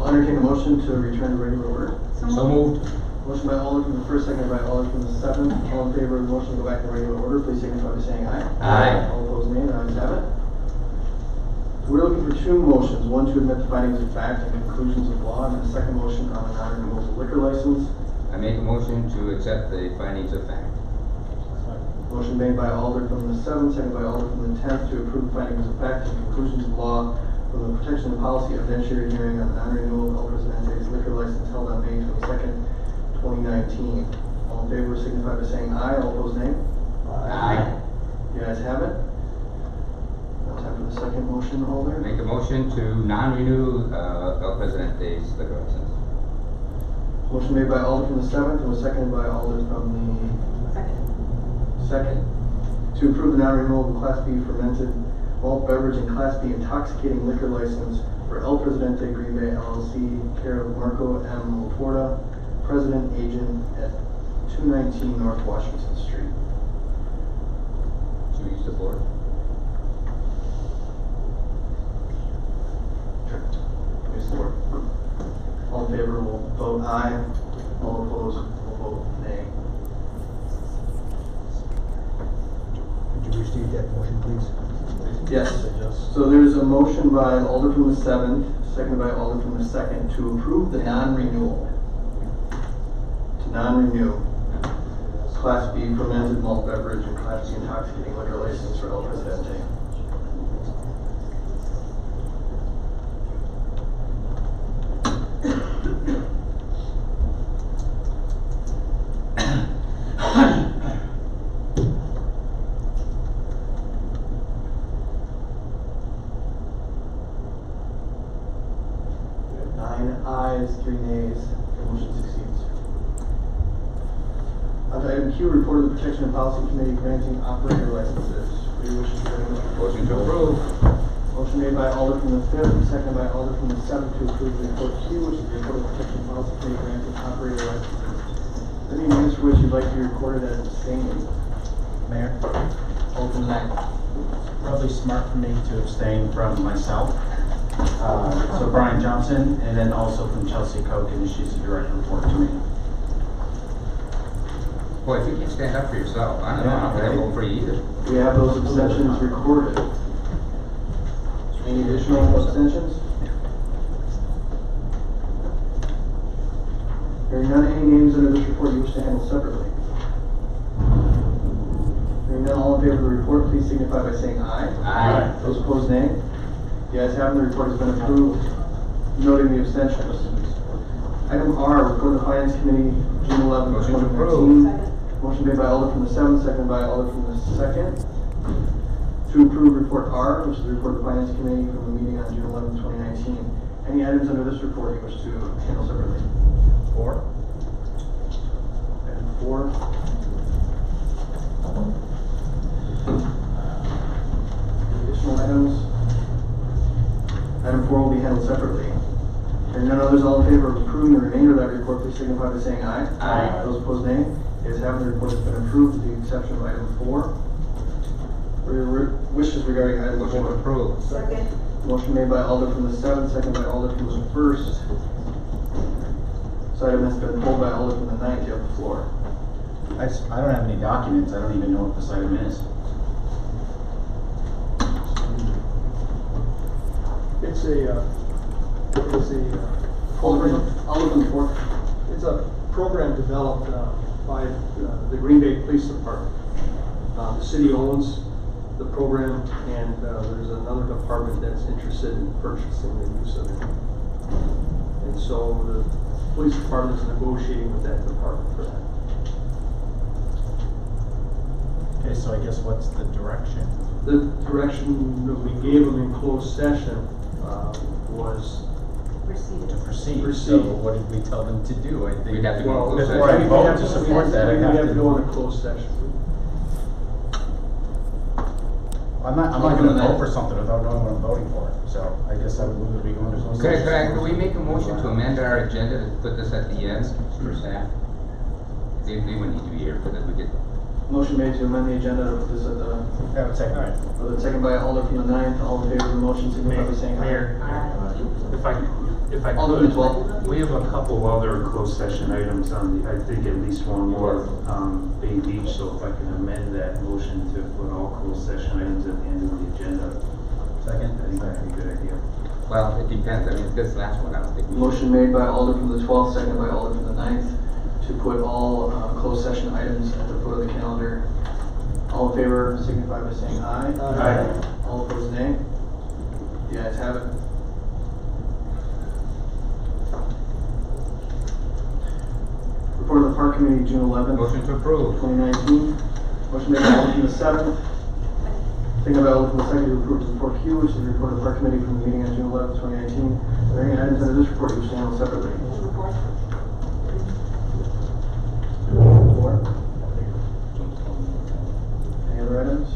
I'll entertain a motion to return to regular order. So moved. Motion by Alder from the first, seconded by Alder from the seventh. All in favor of the motion to go back to regular order, please signify by saying aye. Aye. All opposed, nay. The ayes have it. We're looking for two motions, one to admit the findings of fact and conclusions of law, and a second motion on the non-renewal of liquor license. I make a motion to accept the findings of fact. Motion made by Alder from the seventh, seconded by Alder from the tenth to approve findings of fact and conclusions of law from the protection and policy evidentiary hearing on the non-renewal of El Presidente's liquor license held on May 22nd, 2019. All in favor signify by saying aye. All opposed, nay. Aye. You guys have it. Now time for the second motion, Alder. Make a motion to non-renew El Presidente's liquor license. Motion made by Alder from the seventh and was seconded by Alder from the second to approve the non-renewal of the Class B fermented malt beverage and Class B intoxicating liquor license for El Presidente Green Bay LLC, care of Marco M. Laporta, President Agent at 219 North Washington Street. Should we use the board? Sure. Use the board. All in favor will vote aye. All opposed will vote nay. Could you restate that motion, please? Yes. So there's a motion by Alder from the seventh, seconded by Alder from the second, to approve the non-renewal. To non-renew Class B fermented malt beverage and Class B intoxicating liquor license for El Presidente. Nine ayes, 3 nays, the motion succeeds. On to item Q, report of the Protection and Policy Committee granting operator licenses. What do you wish to do? Motion to approve. Motion made by Alder from the fifth and seconded by Alder from the seventh to approve the report Q, which is the report of the Protection and Policy Committee granting operator licenses. Any names for which you'd like to be recorded as abstaining? Mayor, Alder from the ninth. probably smart for me to abstain from myself. So Brian Johnson, and then also from Chelsea Koch, and she's a direct report to me. Boy, if you can't stand up for yourself, I don't know, I'm not gonna vote for you either. We have those abstentions recorded. Any additional abstentions? Hearing none, any names under this report you wish to handle separately? Hearing none, all in favor of the report, please signify by saying aye. Aye. Those opposed, nay. The ayes have it, the report has been approved, noting the abstentions. Item R, report of the Finance Committee, June 11, Motion to 2019. Motion made by Alder from the seventh, seconded by Alder from the second. To approve report R, which is the report of the Finance Committee from the meeting on June 11, 2019. Any items under this report you wish to handle separately? 4. Item 4. Additional items? Item 4 will be handled separately. Hearing none others, all in favor of approving the remainder of that report, please signify by saying aye. Aye. Those opposed, nay. The ayes have it, the report has been approved with the exception of item 4. For your wishes regarding item Motion to 4. approve. Second. Motion made by Alder from the seventh, second by Alder from the first. This item has been pulled by Alder from the ninth. You have the floor. I don't have any documents, I don't even know what this item is. It's a Alder from the fourth. it's a program developed by the Green Bay Police Department. The city owns the program, and there's another department that's interested in purchasing the use of it. And so the police department is negotiating with that department for that. Okay, so I guess what's the direction? The direction that we gave them in closed session was To proceed. Proceed. So what did we tell them to do? I think. We'd have to go Well, in closed before I session. vote to support that, I we have have to to. go in a closed session. I'm not gonna vote for something without knowing what I'm voting for, so I guess I would move that we go into closed session. Could we make a motion to amend our agenda to put this at the end for staff? They wouldn't need to be here because we get. Motion made to amend the agenda to put this at the, Yeah, second. All right. second by Alder from the ninth. All in favor of the motion, signify by saying aye. Mayor, if I If I Alderman could, Twelve. we have a couple other closed session items on the, I think at least one more, Bay Beach, so if I can amend that motion to put all closed session items at the end of the agenda, Second? I think that'd be a good idea. Well, it depends, I mean, this last one, I don't think we. Motion made by Alder from the 12th, second by Alder from the 9th, to put all closed session items at the foot of the calendar. All in favor signify by saying aye. Aye. All opposed, nay. The ayes have it. Report of the Park Committee, June 11th. Motion to approve. 2019. Motion made by Alder from the 7th. Second by Alder from the 2nd to approve the report Q, which is the report of the Park Committee from the meeting on June 11th, 2019. Are there any items under this report you wish to handle separately? Four. Any other items?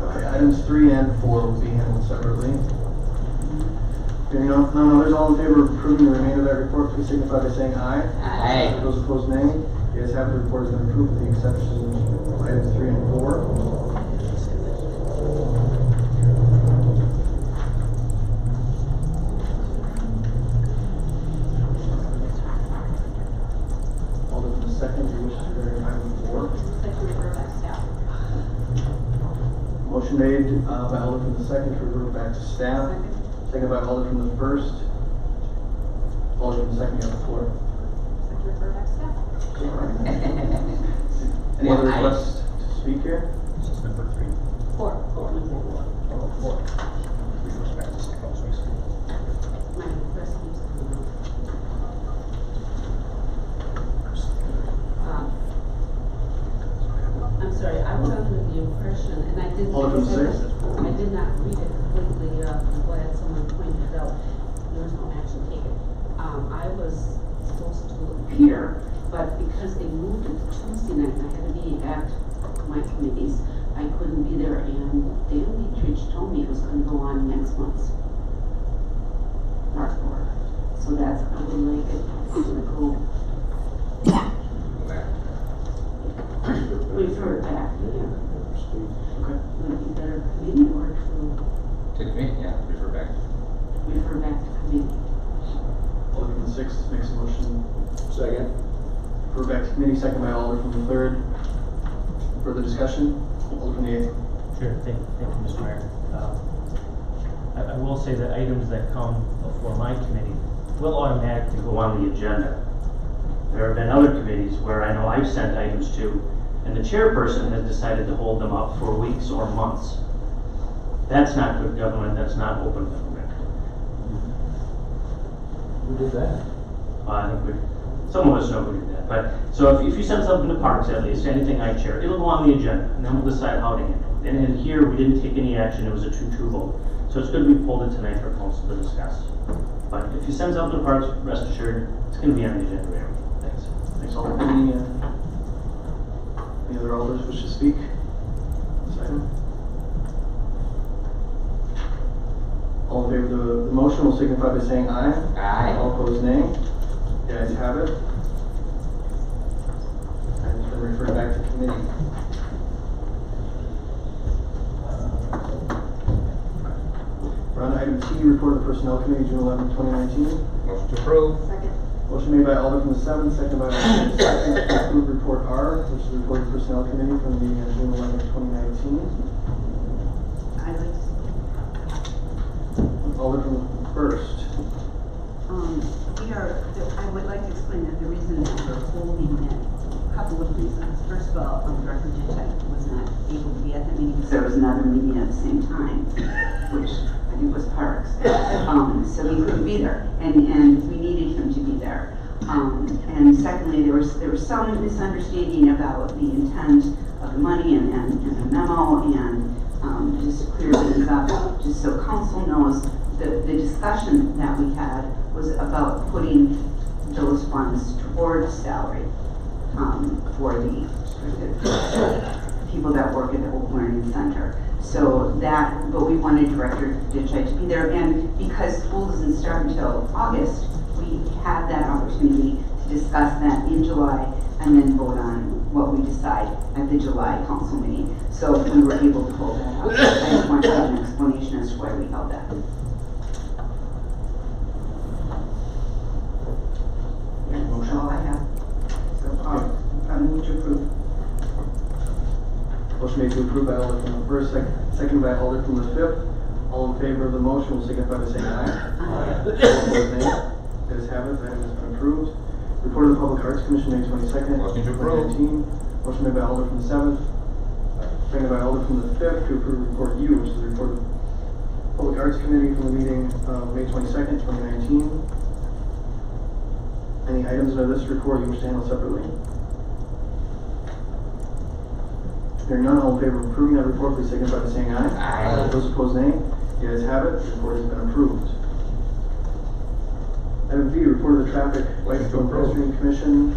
Okay, items 3 and 4 will be handled separately. Hearing none others, all in favor of approving the remainder of that report, please signify by saying aye. Aye. Those opposed, nay. The ayes have it, the report has been approved with the exception of items 3 and 4. Alder from the 2nd, you wish to vary item 4. Motion made by Alder from the 2nd to revert back to staff. Second by Alder from the 1st. Alder from the 2nd, you have the floor. Any other requests to speak here? This is number 3. Four. Oh, 4. My request keeps coming up. I'm sorry, I was under the impression, and I didn't. Alder from the 6th. I did not read it completely, I'm glad someone pointed it out, there was no action taken. I was supposed to appear, but because they moved it to Tuesday night, and I had to be at my committees, I couldn't be there, and Dan Dietrich told me it was gonna go on next month's March board. So that's, I would like it, I'm gonna go refer it back, yeah. Okay. Would it be better committee or to To me, yeah, refer back. refer back to committee? Alder from the 6th makes a motion. Second. Refer back to committee, second by Alder from the 3rd. Further discussion? Alder from the 8th. Sure, thank you, Mr. Mayor. I will say that items that come before my committee will automatically go on the agenda. There have been other committees where I know I've sent items to, and the chairperson has decided to hold them up for weeks or months. That's not good government, that's not open government. Who did that? I think some of us know who did that, but, so if you send something to parks at least, anything I chair, it'll go on the agenda, and then we'll decide how to handle it. And then here, we didn't take any action, it was a 2-2 vote. So it's good we pulled it tonight for council to discuss. But if you send something to parks, rest assured, it's gonna be on the agenda there. Thanks. Thanks, Alder. Any other alders wish to speak? This item? All in favor of the motion will signify by saying aye. Aye. All opposed, nay. The ayes have it. Item's been referred back to committee. We're on to item T, report of the Personnel Committee, June 11, 2019. Motion to approve. Second. Motion made by Alder from the 7th, second by Alder from the 2nd, to approve report R, which is the report of the Personnel Committee from the meeting on June 11, 2019. I'd like to speak. Alder from the 1st. I would like to explain that the reason that we're holding that, a couple of reasons. First of all, Director Duchek was not able to be at the meeting because there was another meeting at the same time, which I think was Parks. So he couldn't be there, and we needed him to be there. And secondly, there was some misunderstanding about the intent of the money and the memo, and just clear things up, just so council knows, the discussion that we had was about putting those funds towards salary, for the people that work at the Oak Learning Center. So that, but we wanted Director Ditchite to be there, and because school doesn't start until August, we had that opportunity to discuss that in July and then vote on what we decide at the July council meeting. So we were able to hold that up. I just want to have an explanation as to why we held that. That's all I have. So I move to approve. Motion made to approve by Alder from the first, second by Alder from the fifth. All in favor of the motion will signify by saying aye. Aye. All opposed, nay. Ayes have it, the item has been approved. Report of the Public Arts Commission, May 22nd, Motion to approve. 2019. Motion made by Alder from the seventh, seconded by Alder from the fifth to approve report U, which is the report of Public Arts Committee from the meeting of May 22nd, 2019. Any items under this report you wish to handle separately? Hearing none, all in favor of approving that report, please signify by saying aye. Aye. Those opposed, nay. The ayes have it, the report has been approved. Item V, report of the Traffic, Bicycle and Pedestrian Commission,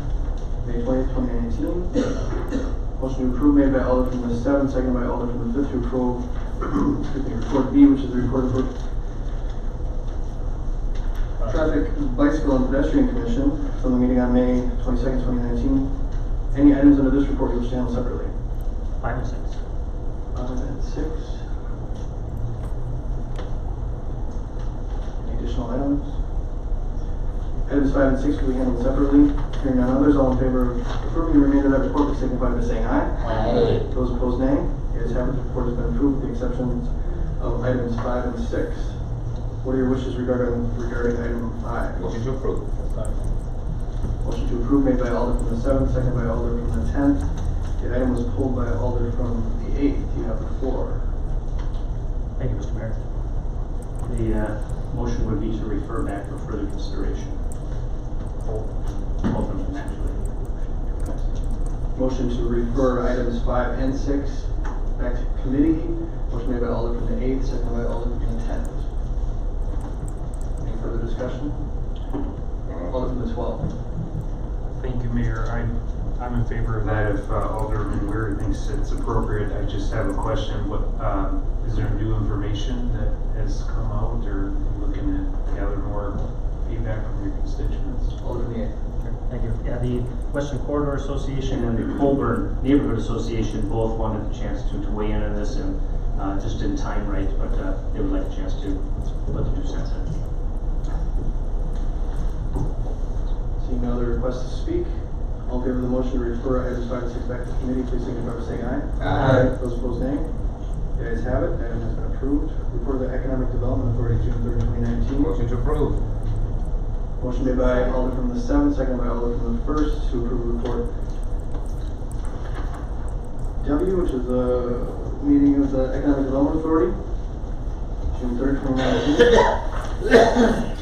May 20th, 2019. Motion to approve made by Alder from the seventh, seconded by Alder from the fifth to approve, excuse me, report B, which is the report of the Traffic, Bicycle and Pedestrian Commission from the meeting on May 22nd, 2019. Any items under this report you wish to handle separately? 5 and 6. 5 and 6. Any additional items? Items 5 and 6 will be handled separately. Hearing none others, all in favor of approving the remainder of that report, please signify by saying aye. Aye. Those opposed, nay. The ayes have it, the report has been approved with the exceptions of items 5 and 6. What are your wishes regarding item 5? Motion to approve. Motion to approve made by Alder from the 7th, seconded by Alder from the 10th. The item was pulled by Alder from the 8th. You have the floor. Thank you, Mr. Mayor. The motion would be to refer back for further consideration. Both of them actually. Motion to refer items 5 and 6 back to committee. Motion made by Alder from the 8th, seconded by Alder from the 10th. Any further discussion? Alder from the 12th. Thank you, Mayor. I'm in favor of that if Alderman Weir thinks it's appropriate. I just have a question. What is there new information that has come out, or looking to gather more feedback from your constituents? Alder from the 8th. Thank you. Yeah, the Western Corridor Association and the Colburn Neighborhood Association both wanted a chance to weigh in on this, and just didn't time right, but they would like a chance to put the 2 cents in. Seeing no other requests to speak, all in favor of the motion to refer items 5 and 6 back to committee, please signify by saying aye. Aye. Those opposed, nay. The ayes have it. The item has been approved. Report of the Economic Development Authority, June 3rd, 2019. Motion to approve. Motion made by Alder from the 7th, seconded by Alder from the 1st to approve report W, which is the meeting of the Economic Development Authority, June 3rd, 2019.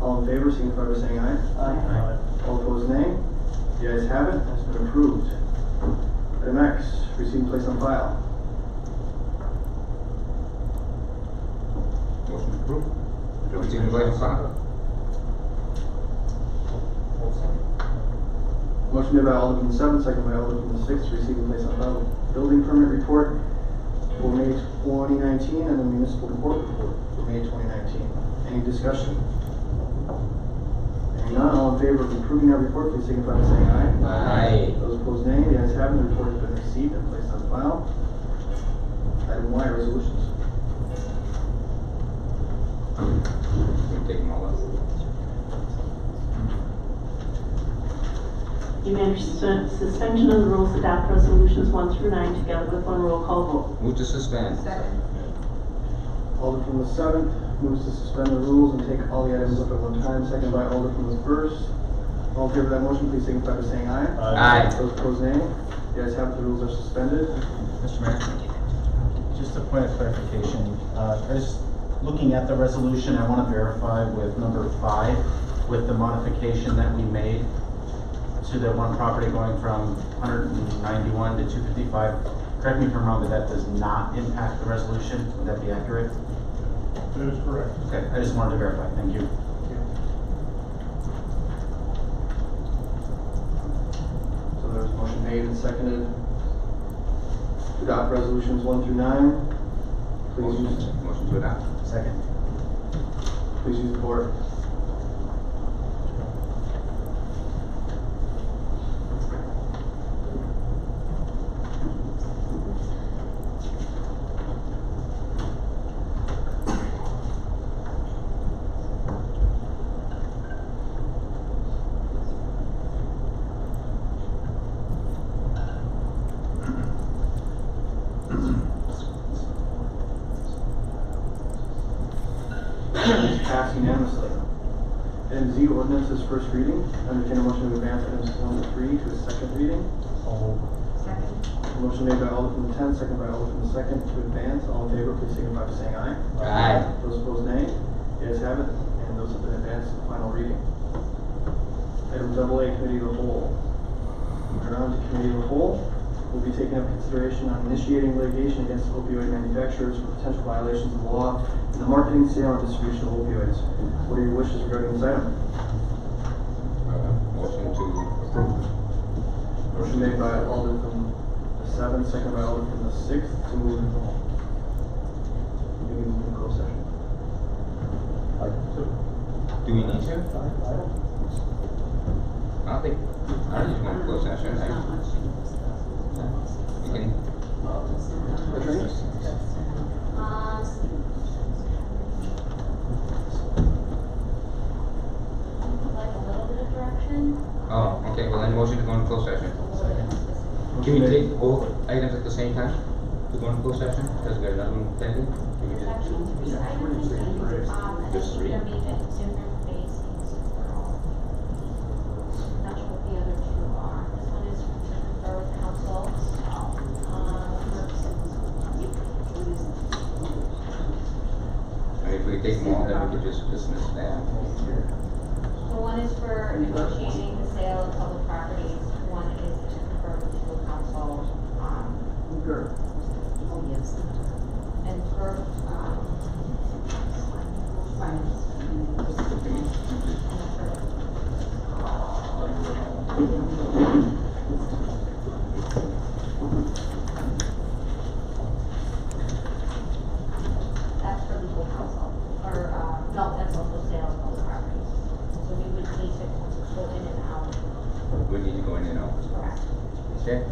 All in favor, signify by saying aye. Aye. All opposed, nay. The ayes have it. It's been approved. Item X, receive and place on file. Motion to approve. Receive and place on file. Motion made by Alder from the 7th, seconded by Alder from the 6th to receive and place on file the building permit report for May 2019 and the municipal report for May 2019. Any discussion? Hearing none, all in favor of approving that report, please signify by saying aye. Aye. Those opposed, nay. The ayes have it. The report has been received and placed on file. Item Y, resolutions. We'll take them all up. Unanimous suspension of the rules, adopt resolutions 1 through 9 together with one roll call vote. Move to suspend. Second. Alder from the 7th moves to suspend the rules and take all the items up at one time, seconded by Alder from the 1st. All in favor of that motion, please signify by saying aye. Aye. Those opposed, nay. The ayes have it. The rules are suspended. Mr. Mayor, just a point of clarification. Just looking at the resolution, I want to verify with number 5, with the modification that we made to the one property going from 191 to 255 correct me if I'm wrong, but that does not impact the resolution, would that be accurate? That is correct. Okay, I just wanted to verify, thank you. So there's a motion made and seconded to adopt resolutions 1 through 9. Please use, Motion to adopt. Second. please use the board. It's passed unanimously. Item Z, ordinances first reading. Entertain a motion to advance items 1 to 3 to a second reading. Second. Motion made by Alder from the 10th, second by Alder from the 2nd to advance. All in favor, please signify by saying aye. Aye. Those opposed, nay. The ayes have it, and those have been advanced to the final reading. Item AA, Committee of the Whole. Moving on to Committee of the Whole. Will be taking up consideration on initiating litigation against opioid manufacturers for potential violations of the law in the marketing, sale, and distribution of opioids. What are your wishes regarding this item? Motion to approve. Motion made by Alder from the 7th, second by Alder from the 6th to move in closed session. Do we need to? I don't think, I just want to close session. You can, Attorney? Like a little bit of direction. oh, okay, well then motion to go into closed session. Can Motion we made- take both items at the same time to go into closed session? Because we got another one pending? Can we There's just- actually three items, and Just three? they're maybe different bases overall. Not sure what the other two are. This one is to confer with council. I mean, if we take them all, then we could just dismiss that. So one is for negotiating the sale of public properties. One is to confer with legal counsel, Oh, yes. and for, that's for legal counsel, or, no, that's also sale of public properties. So we would need to go in and out, We need to go in and out. correct? Okay?